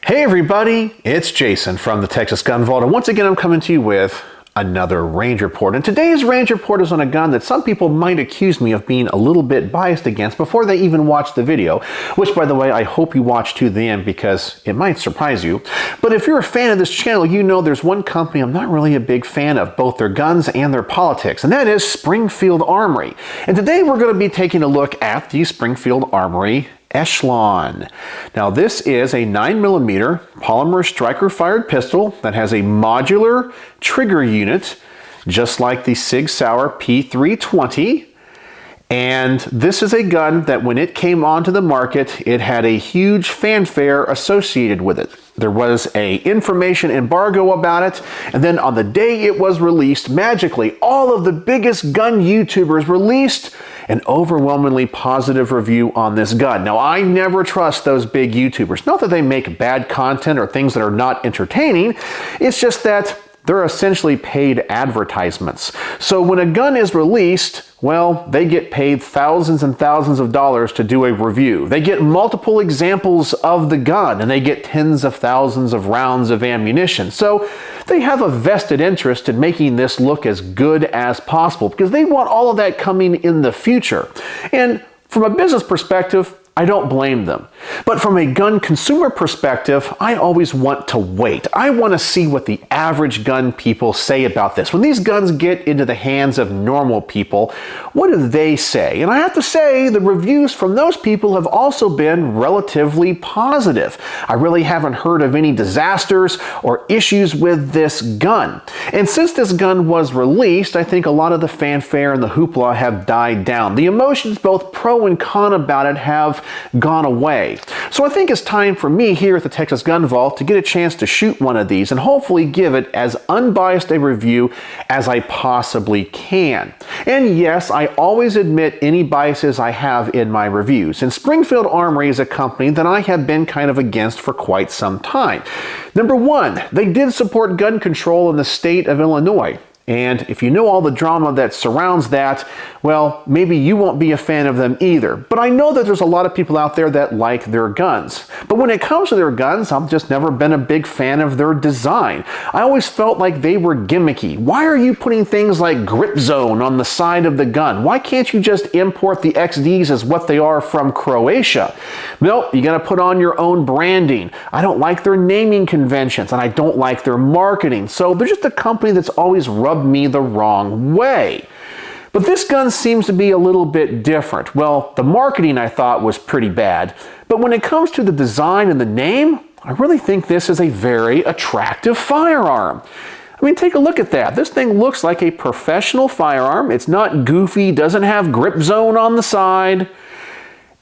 Hey everybody, it's Jason from the Texas Gun Vault, and once again I'm coming to you with another range report. And today's range report is on a gun that some people might accuse me of being a little bit biased against before they even watch the video, which by the way I hope you watch to the end because it might surprise you. But if you're a fan of this channel, you know there's one company I'm not really a big fan of, both their guns and their politics, and that is Springfield Armory. And today we're going to be taking a look at the Springfield Armory Echelon. Now this is a 9mm polymer striker fired pistol that has a modular trigger unit just like the Sig Sauer P320, and this is a gun that when it came onto the market it had a huge fanfare associated with it. There was a information embargo about it, and then on the day it was released, magically all of the biggest gun YouTubers released an overwhelmingly positive review on this gun. Now, I never trust those big YouTubers. Not that they make bad content or things that are not entertaining, it's just that they're essentially paid advertisements. So when a gun is released, well, they get paid thousands and thousands of dollars to do a review. They get multiple examples of the gun, and they get tens of thousands of rounds of ammunition. So they have a vested interest in making this look as good as possible because they want all of that coming in the future. And from a business perspective, I don't blame them. But from a gun consumer perspective, I always want to wait. I want to see what the average gun people say about this. When these guns get into the hands of normal people, what do they say? And I have to say, the reviews from those people have also been relatively positive. I really haven't heard of any disasters or issues with this gun. And since this gun was released, I think a lot of the fanfare and the hoopla have died down. The emotions, both pro and con about it, have gone away. So I think it's time for me here at the Texas Gun Vault to get a chance to shoot one of these and hopefully give it as unbiased a review as I possibly can. And yes, I always admit any biases I have in my reviews. And Springfield Armory is a company that I have been kind of against for quite some time. Number one, they did support gun control in the state of Illinois. And if you know all the drama that surrounds that, well, maybe you won't be a fan of them either. But I know that there's a lot of people out there that like their guns. But when it comes to their guns, I've just never been a big fan of their design. I always felt like they were gimmicky. Why are you putting things like grip zone on the side of the gun? Why can't you just import the XDs as what they are from Croatia? Nope, you gotta put on your own branding. I don't like their naming conventions, and I don't like their marketing. So they're just a company that's always rubbed me the wrong way. But this gun seems to be a little bit different. Well, the marketing I thought was pretty bad, but when it comes to the design and the name, I really think this is a very attractive firearm. I mean, take a look at that. This thing looks like a professional firearm. It's not goofy, doesn't have grip zone on the side.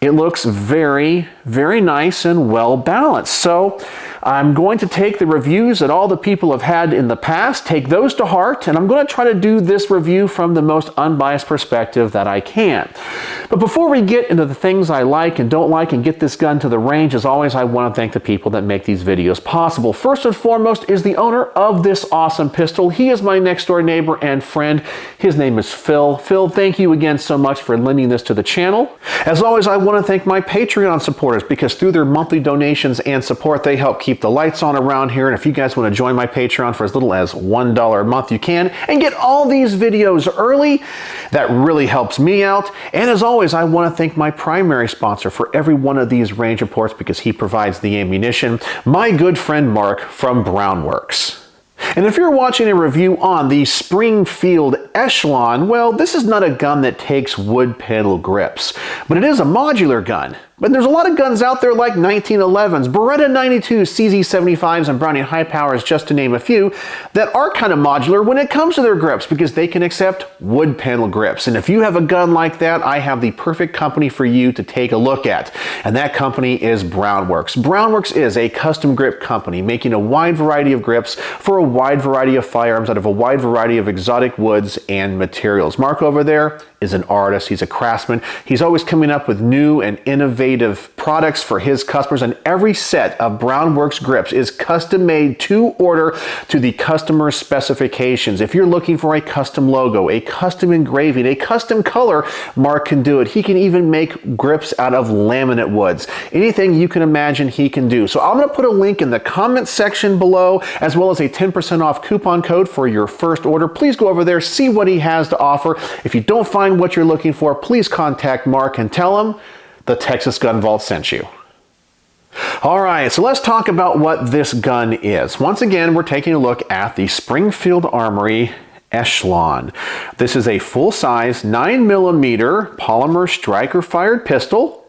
It looks very, very nice and well balanced. So I'm going to take the reviews that all the people have had in the past, take those to heart, and I'm going to try to do this review from the most unbiased perspective that I can. But before we get into the things I like and don't like and get this gun to the range, as always, I want to thank the people that make these videos possible. First and foremost is the owner of this awesome pistol. He is my next door neighbor and friend. His name is Phil. Phil, thank you again so much for lending this to the channel. As always, I want to thank my Patreon supporters because through their monthly donations and support, they help keep the lights on around here. And if you guys want to join my Patreon for as little as $1 a month, you can, and get all these videos early. That really helps me out. And as always, I want to thank my primary sponsor for every one of these range reports because he provides the ammunition, my good friend Mark from Brownworks. And if you're watching a review on the Springfield Echelon, well, this is not a gun that takes wood pedal grips, but it is a modular gun. But there's a lot of guns out there like 1911s, Beretta 92s, CZ75s, and Browning High Powers, just to name a few, that are kind of modular when it comes to their grips because they can accept wood panel grips. And if you have a gun like that, I have the perfect company for you to take a look at. And that company is Brownworks. Brownworks is a custom grip company making a wide variety of grips for a wide variety of firearms out of a wide variety of exotic woods and materials. Mark over there is an artist. He's a craftsman. He's always coming up with new and innovative products for his customers, and every set of Brownworks grips is custom made to order to the customer specifications. If you're looking for a custom logo, a custom engraving, a custom color, Mark can do it. He can even make grips out of laminate woods. Anything you can imagine, he can do. So I'm going to put a link in the comment section below, as well as a 10% off coupon code for your first order. Please go over there, see what he has to offer. If you don't find what you're looking for, please contact Mark and tell him the Texas Gun Vault sent you. All right, so let's talk about what this gun is. Once again, we're taking a look at the Springfield Armory Echelon. This is a full-size 9mm polymer striker-fired pistol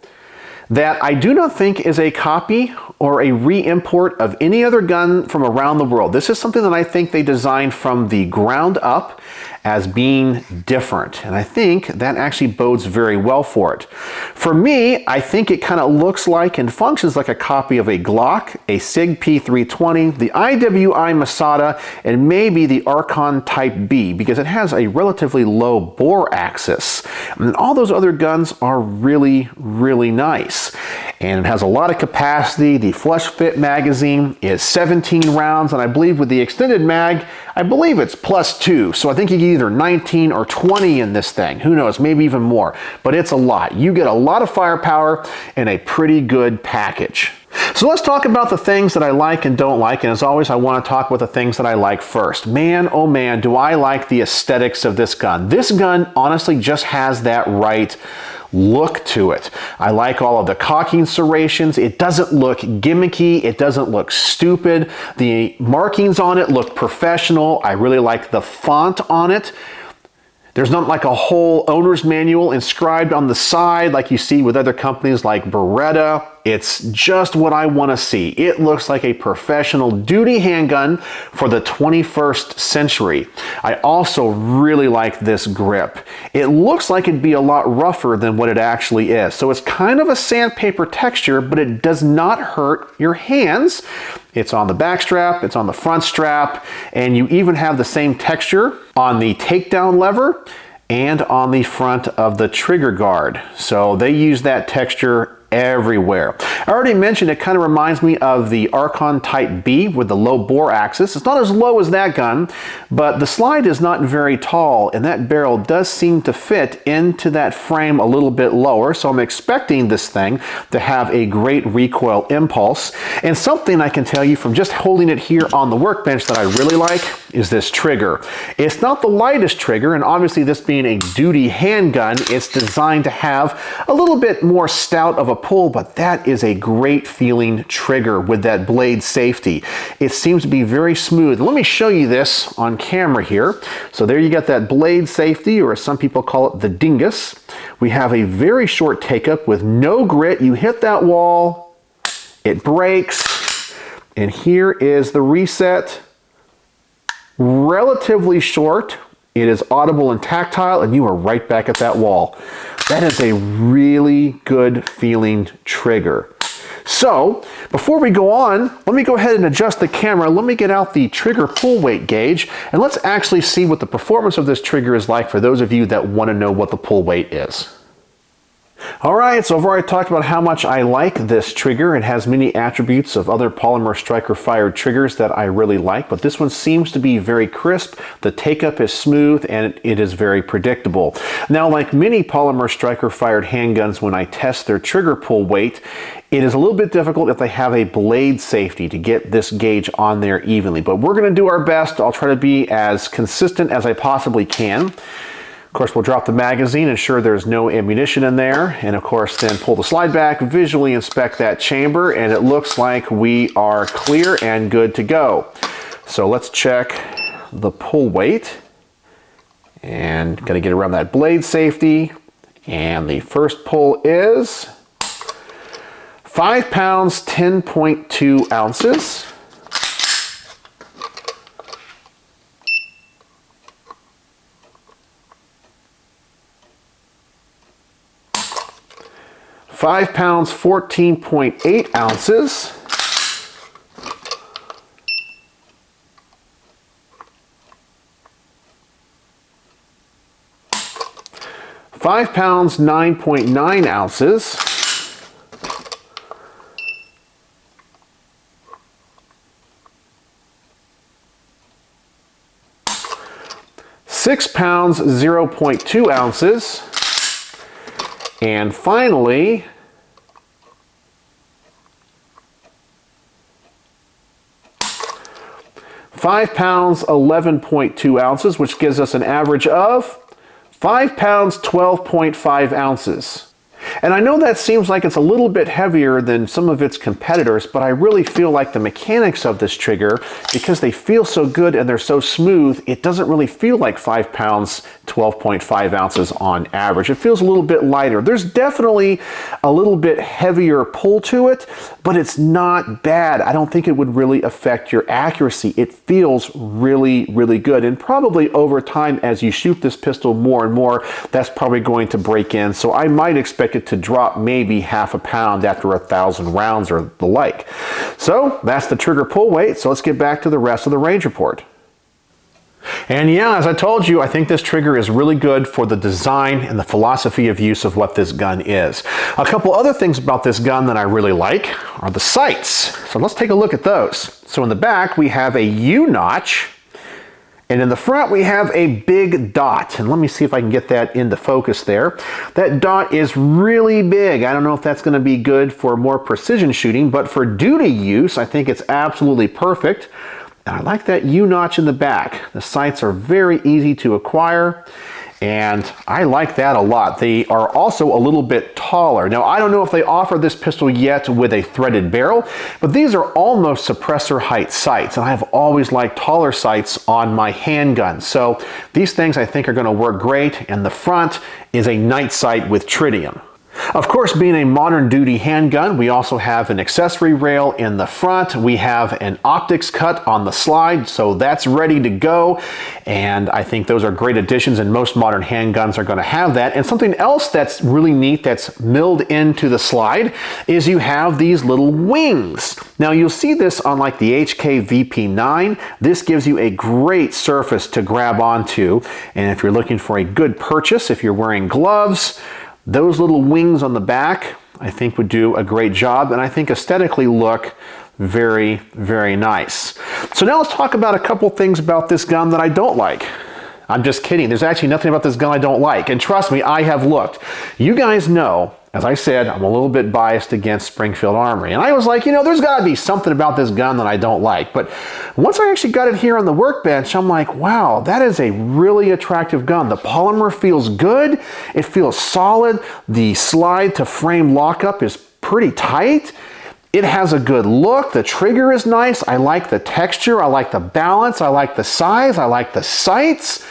that I do not think is a copy or a re-import of any other gun from around the world. This is something that I think they designed from the ground up as being different, and I think that actually bodes very well for it. For me, I think it kind of looks like and functions like a copy of a Glock, a SIG P320, the IWI Masada, and maybe the Archon Type B, because it has a relatively low bore axis. And all those other guns are really, really nice. And it has a lot of capacity. The flush fit magazine is 17 rounds, and I believe with the extended mag, I believe it's +2. So I think you get either 19 or 20 in this thing. Who knows, maybe even more. But it's a lot. You get a lot of firepower in a pretty good package. So let's talk about the things that I like and don't like, and as always, I want to talk about the things that I like first. Man, oh man, do I like the aesthetics of this gun. This gun honestly just has that right look to it. I like all of the cocking serrations. It doesn't look gimmicky. It doesn't look stupid. The markings on it look professional. I really like the font on it. There's not like a whole owner's manual inscribed on the side like you see with other companies like Beretta. It's just what I want to see. It looks like a professional duty handgun for the 21st century. I also really like this grip. It looks like it'd be a lot rougher than what it actually is. So it's kind of a sandpaper texture, but it does not hurt your hands. It's on the back strap, it's on the front strap, and you even have the same texture on the takedown lever and on the front of the trigger guard. So they use that texture everywhere. I already mentioned it kind of reminds me of the Archon Type B with the low bore axis. It's not as low as that gun, but the slide is not very tall, and that barrel does seem to fit into that frame a little bit lower, so I'm expecting this thing to have a great recoil impulse. And something I can tell you from just holding it here on the workbench that I really like is this trigger. It's not the lightest trigger, and obviously this being a duty handgun, it's designed to have a little bit more stout of a pull, but that is a great feeling trigger with that blade safety. It seems to be very smooth. Let me show you this on camera here. So there you got that blade safety, or as some people call it, the dingus. We have a very short take-up with no grit. You hit that wall, it breaks, and here is the reset. Relatively short. It is audible and tactile, and you are right back at that wall. That is a really good feeling trigger. So, before we go on, let me go ahead and adjust the camera. Let me get out the trigger pull weight gauge, and let's actually see what the performance of this trigger is like for those of you that want to know what the pull weight is. Alright, so I've already talked about how much I like this trigger. It has many attributes of other polymer striker fired triggers that I really like, but this one seems to be very crisp, the take-up is smooth, and it is very predictable. Now, like many polymer striker fired handguns, when I test their trigger pull weight, it is a little bit difficult if they have a blade safety to get this gauge on there evenly, but we're going to do our best. I'll try to be as consistent as I possibly can. Of course, we'll drop the magazine, ensure there's no ammunition in there, and of course then pull the slide back, visually inspect that chamber, and it looks like we are clear and good to go. So let's check the pull weight, and gotta get around that blade safety, and the first pull is 5 pounds, 10.2 ounces. 5 pounds, 14.8 ounces. 5 pounds, 9.9 ounces. 6 pounds, 0.2 ounces. And finally, 5 pounds, 11.2 ounces, which gives us an average of 5 pounds, 12.5 ounces. And I know that seems like it's a little bit heavier than some of its competitors, but I really feel like the mechanics of this trigger, because they feel so good and they're so smooth, it doesn't really feel like 5 pounds, 12.5 ounces on average. It feels a little bit lighter. There's definitely a little bit heavier pull to it, but it's not bad. I don't think it would really affect your accuracy. It feels really, really good. And probably over time, as you shoot this pistol more and more, that's probably going to break in. So I might expect it to drop maybe half a pound after 1,000 rounds or the like. So that's the trigger pull weight. So let's get back to the rest of the range report. And yeah, as I told you, I think this trigger is really good for the design and the philosophy of use of what this gun is. A couple other things about this gun that I really like are the sights. So let's take a look at those. So in the back, we have a U-notch. And in the front, we have a big dot. And let me see if I can get that into focus there. That dot is really big. I don't know if that's going to be good for more precision shooting, but for duty use, I think it's absolutely perfect. And I like that U-notch in the back. The sights are very easy to acquire, and I like that a lot. They are also a little bit taller. Now, I don't know if they offer this pistol yet with a threaded barrel, but these are almost suppressor height sights, and I've always liked taller sights on my handgun. So these things I think are going to work great, and the front is a night sight with tritium. Of course, being a modern duty handgun, we also have an accessory rail in the front. We have an optics cut on the slide, so that's ready to go. And I think those are great additions, and most modern handguns are going to have that. And something else that's really neat that's milled into the slide is you have these little wings. Now you'll see this on like the HK VP9. This gives you a great surface to grab onto. And if you're looking for a good purchase, if you're wearing gloves, those little wings on the back, I think would do a great job, and I think aesthetically look very, very nice. So now let's talk about a couple things about this gun that I don't like. I'm just kidding. There's actually nothing about this gun I don't like, and trust me, I have looked. You guys know, as I said, I'm a little bit biased against Springfield Armory, and I was like, you know, there's got to be something about this gun that I don't like. But once I actually got it here on the workbench, I'm like, wow, that is a really attractive gun. The polymer feels good. It feels solid. The slide to frame lockup is pretty tight. It has a good look. The trigger is nice. I like the texture. I like the balance. I like the size. I like the sights.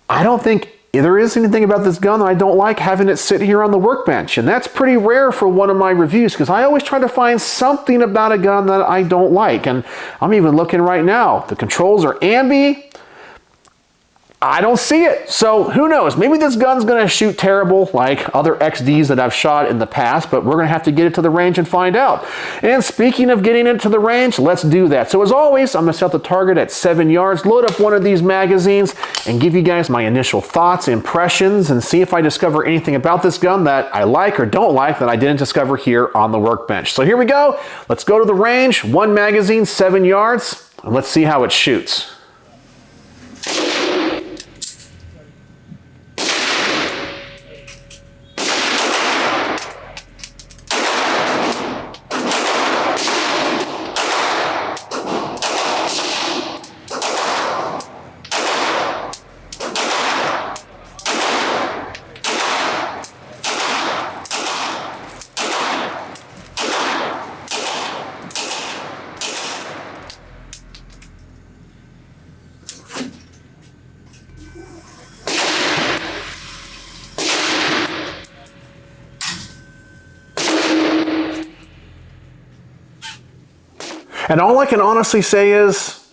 I don't think there is anything about this gun that I don't like having it sit here on the workbench. And that's pretty rare for one of my reviews, because I always try to find something about a gun that I don't like. And I'm even looking right now. The controls are ambi. I don't see it. So who knows? Maybe this gun's going to shoot terrible like other XDs that I've shot in the past, but we're going to have to get it to the range and find out. And speaking of getting it to the range, let's do that. So as always, I'm going to set the target at 7 yards, load up one of these magazines, and give you guys my initial thoughts, impressions, and see if I discover anything about this gun that I like or don't like that I didn't discover here on the workbench. So here we go. Let's go to the range. One magazine, 7 yards, and let's see how it shoots. And all I can honestly say is,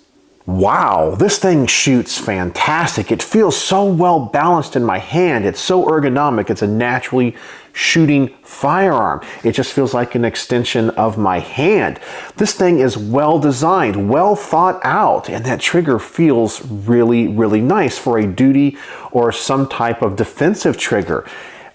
Wow, this thing shoots fantastic. It feels so well balanced in my hand. It's so ergonomic. It's a naturally shooting firearm. It just feels like an extension of my hand. This thing is well designed, well thought out, and that trigger feels really, really nice for a duty or some type of defensive trigger.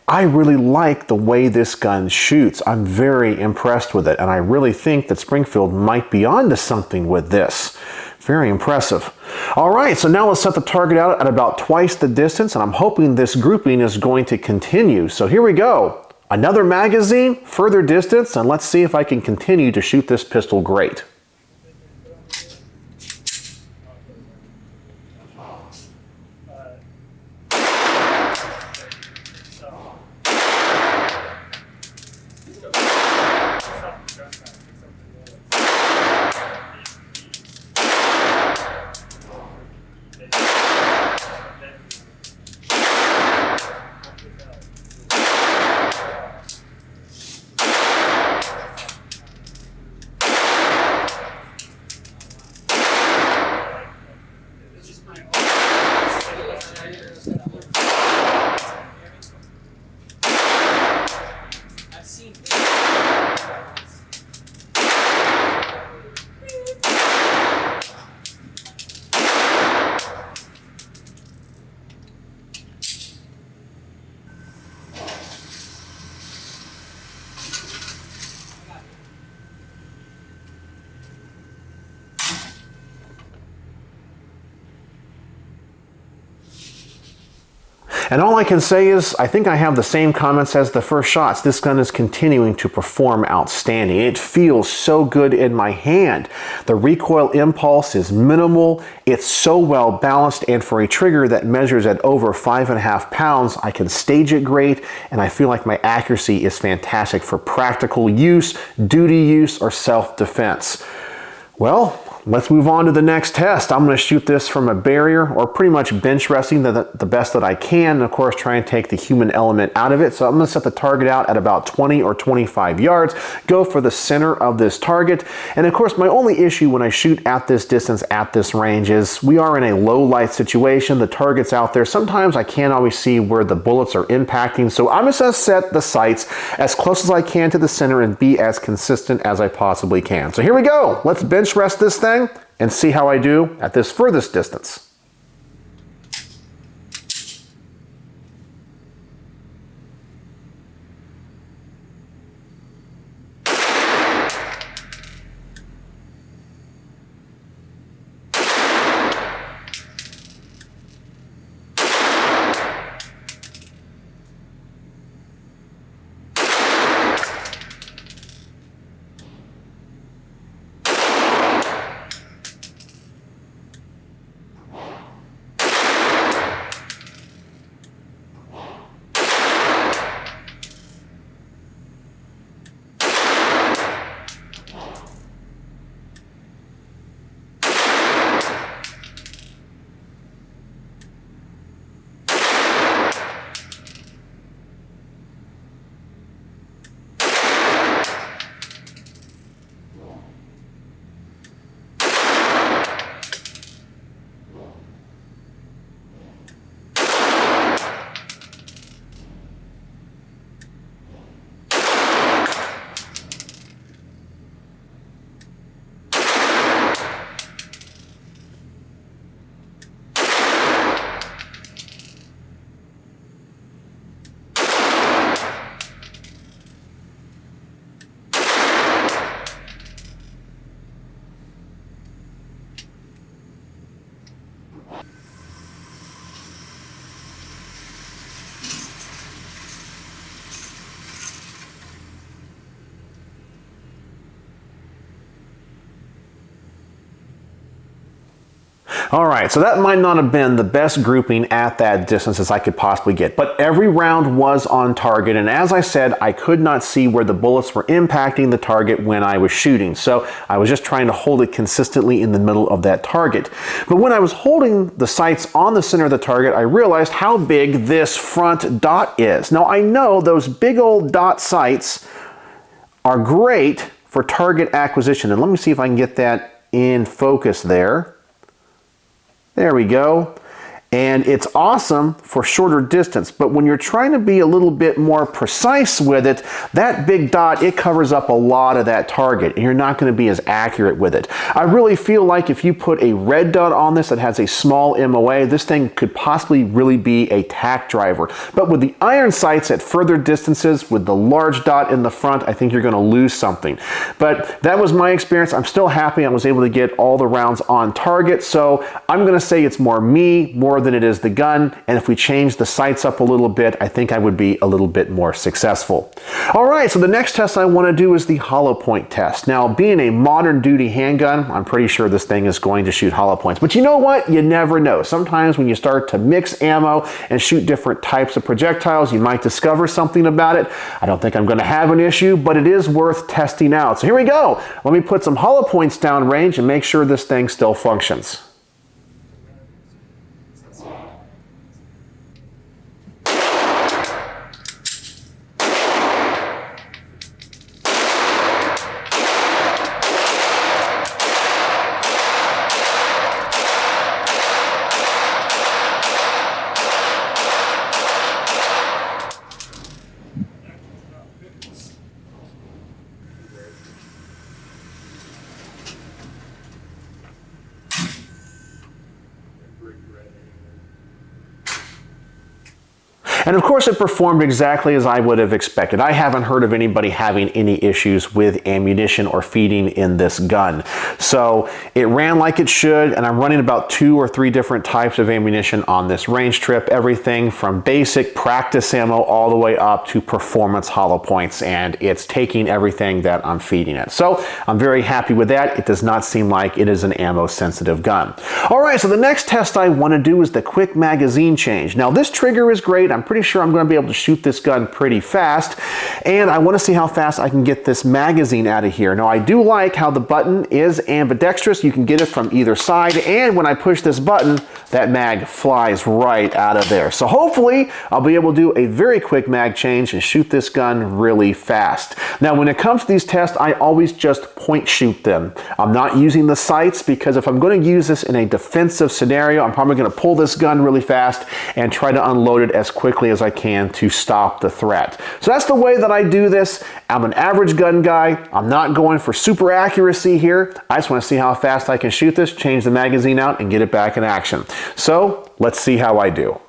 I really like the way this gun shoots. I'm very impressed with it, and I really think that Springfield might be onto something with this. Very impressive. All right, so now let's set the target out at about twice the distance, and I'm hoping this grouping is going to continue. So here we go. Another magazine, further distance, and let's see if I can continue to shoot this pistol great. And all I can say is, I think I have the same comments as the first shots. This gun is continuing to perform outstanding. It feels so good in my hand. The recoil impulse is minimal. It's so well balanced, and for a trigger that measures at over 5.5 pounds, I can stage it great, and I feel like my accuracy is fantastic for practical use, duty use, or self-defense. Well, let's move on to the next test. I'm going to shoot this from a barrier, or pretty much bench resting the best that I can, and of course try and take the human element out of it. So I'm going to set the target out at about 20 or 25 yards, go for the center of this target. And of course my only issue when I shoot at this distance, at this range, is we are in a low light situation. The target's out there. Sometimes I can't always see where the bullets are impacting, so I'm just going to set the sights as close as I can to the center and be as consistent as I possibly can. So here we go. Let's bench rest this thing and see how I do at this furthest distance. All right, so that might not have been the best grouping at that distance as I could possibly get, but every round was on target, and as I said, I could not see where the bullets were impacting the target when I was shooting, so I was just trying to hold it consistently in the middle of that target. But when I was holding the sights on the center of the target, I realized how big this front dot is. Now I know those big old dot sights are great for target acquisition, and let me see if I can get that in focus there. There we go. And it's awesome for shorter distance, but when you're trying to be a little bit more precise with it, that big dot, it covers up a lot of that target, and you're not going to be as accurate with it. I really feel like if you put a red dot on this that has a small MOA, this thing could possibly really be a tack driver. But with the iron sights at further distances, with the large dot in the front, I think you're going to lose something. But that was my experience. I'm still happy I was able to get all the rounds on target, so I'm going to say it's more me, more than it is the gun, and if we change the sights up a little bit, I think I would be a little bit more successful. All right, so the next test I want to do is the hollow point test. Now, being a modern duty handgun, I'm pretty sure this thing is going to shoot hollow points, but you know what? You never know. Sometimes when you start to mix ammo and shoot different types of projectiles, you might discover something about it. I don't think I'm going to have an issue, but it is worth testing out. So here we go. Let me put some hollow points down range and make sure this thing still functions. And of course it performed exactly as I would have expected. I haven't heard of anybody having any issues with ammunition or feeding in this gun. So it ran like it should, and I'm running about 2 or 3 different types of ammunition on this range trip. Everything from basic practice ammo all the way up to performance hollow points, and it's taking everything that I'm feeding it. So I'm very happy with that. It does not seem like it is an ammo sensitive gun. All right, so the next test I want to do is the quick magazine change. Now this trigger is great. I'm pretty sure I'm going to be able to shoot this gun pretty fast, and I want to see how fast I can get this magazine out of here. Now I do like how the button is ambidextrous. You can get it from either side, and when I push this button, that mag flies right out of there. So hopefully I'll be able to do a very quick mag change and shoot this gun really fast. Now when it comes to these tests, I always just point shoot them. I'm not using the sights because if I'm going to use this in a defensive scenario, I'm probably going to pull this gun really fast and try to unload it as quickly as I can to stop the threat. So that's the way that I do this. I'm an average gun guy. I'm not going for super accuracy here. I just want to see how fast I can shoot this, change the magazine out, and get it back in action. So let's see how I do.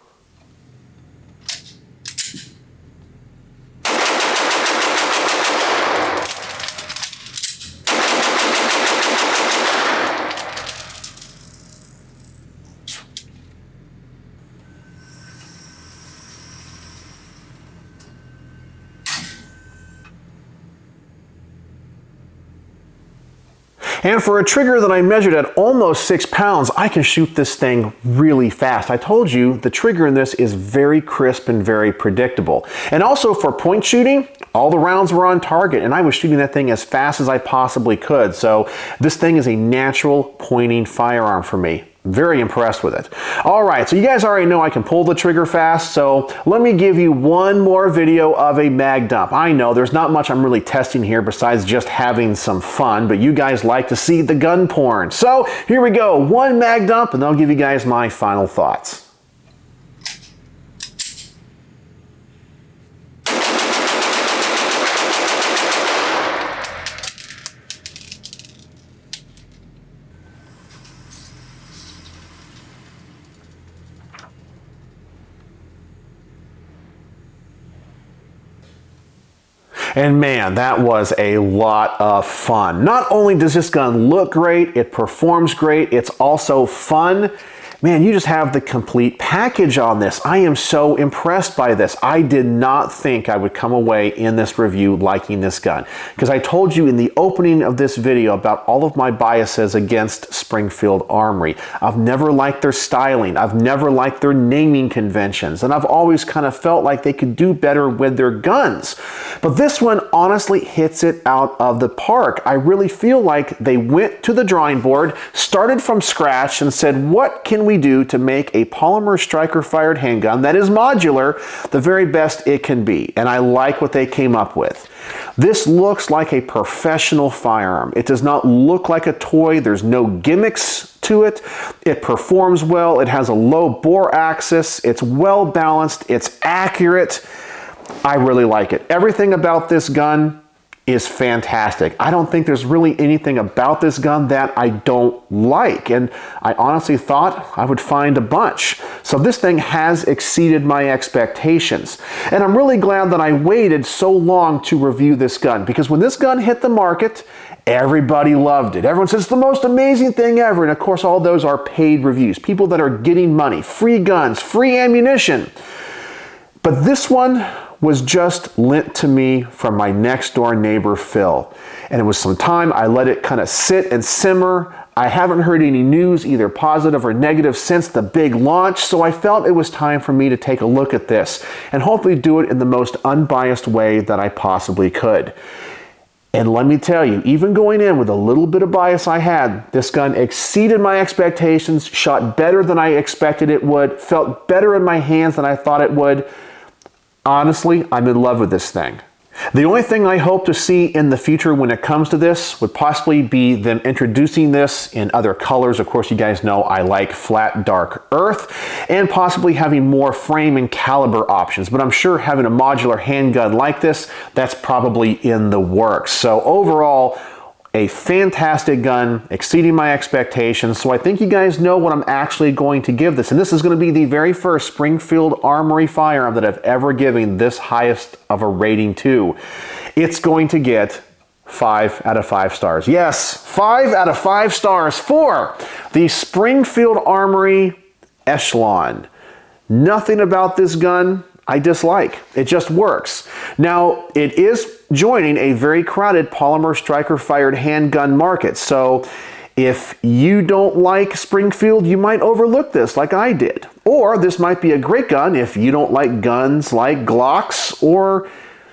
And for a trigger that I measured at almost 6 pounds, I can shoot this thing really fast. I told you the trigger in this is very crisp and very predictable. And also for point shooting, all the rounds were on target, and I was shooting that thing as fast as I possibly could. So this thing is a natural pointing firearm for me. Very impressed with it. All right, so you guys already know I can pull the trigger fast, so let me give you one more video of a mag dump. I know there's not much I'm really testing here besides just having some fun, but you guys like to see the gun porn. So here we go, one mag dump, and I'll give you guys my final thoughts. And man, that was a lot of fun. Not only does this gun look great, it performs great, it's also fun. Man, you just have the complete package on this. I am so impressed by this. I did not think I would come away in this review liking this gun, because I told you in the opening of this video about all of my biases against Springfield Armory. I've never liked their styling. I've never liked their naming conventions, and I've always kind of felt like they could do better with their guns. But this one honestly hits it out of the park. I really feel like they went to the drawing board, started from scratch, and said, what can can we do to make a polymer striker fired handgun that is modular the very best it can be? And I like what they came up with. This looks like a professional firearm. It does not look like a toy. There's no gimmicks to it. It performs well. It has a low bore axis. It's well balanced. It's accurate. I really like it. Everything about this gun is fantastic. I don't think there's really anything about this gun that I don't like, and I honestly thought I would find a bunch. So this thing has exceeded my expectations, and I'm really glad that I waited so long to review this gun, because when this gun hit the market, everybody loved it. Everyone says it's the most amazing thing ever, and of course all those are paid reviews, people that are getting money, free guns, free ammunition. But this one was just lent to me from my next door neighbor, Phil. And it was some time, I let it kind of sit and simmer. I haven't heard any news, either positive or negative, since the big launch, so I felt it was time for me to take a look at this and hopefully do it in the most unbiased way that I possibly could. And let me tell you, even going in with a little bit of bias I had, this gun exceeded my expectations, shot better than I expected it would, felt better in my hands than I thought it would. Honestly, I'm in love with this thing. The only thing I hope to see in the future when it comes to this would possibly be them introducing this in other colors. Of course, you guys know I like flat, dark earth, and possibly having more frame and caliber options. But I'm sure having a modular handgun like this, that's probably in the works. So overall, a fantastic gun, exceeding my expectations. So I think you guys know what I'm actually going to give this. And this is going to be the very first Springfield Armory firearm that I've ever given this highest of a rating to. It's going to get 5 out of 5 stars. Yes, 5 out of 5 stars for the Springfield Armory Echelon. Nothing about this gun I dislike. It just works. Now, it is joining a very crowded polymer striker fired handgun market. So if you don't like Springfield, you might overlook this like I did. Or this might be a great gun if you don't like guns like Glocks or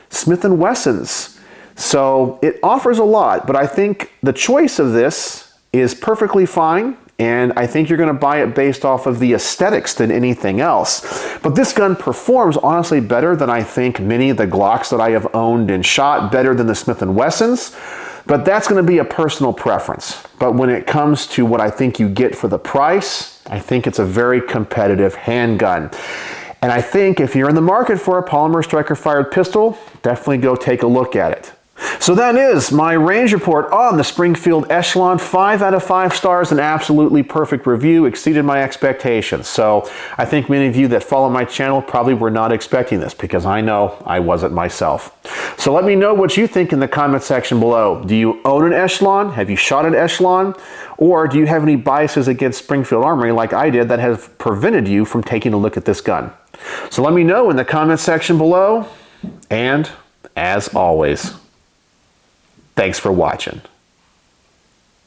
Smith & Wessons. So it offers a lot, but I think the choice of this is perfectly fine. And I think you're going to buy it based off of the aesthetics than anything else. But this gun performs honestly better than I think many of the Glocks that I have owned and shot, better than the Smith & Wessons. But that's going to be a personal preference. But when it comes to what I think you get for the price, I think it's a very competitive handgun. And I think if you're in the market for a polymer striker fired pistol, definitely go take a look at it. So that is my range report on the Springfield Echelon. 5 out of 5 stars, an absolutely perfect review, exceeded my expectations. So I think many of you that follow my channel probably were not expecting this, because I know I wasn't myself. So let me know what you think in the comment section below. Do you own an Echelon? Have you shot an Echelon? Or do you have any biases against Springfield Armory like I did that have prevented you from taking a look at this gun? So let me know in the comment section below. And as always, thanks for watching.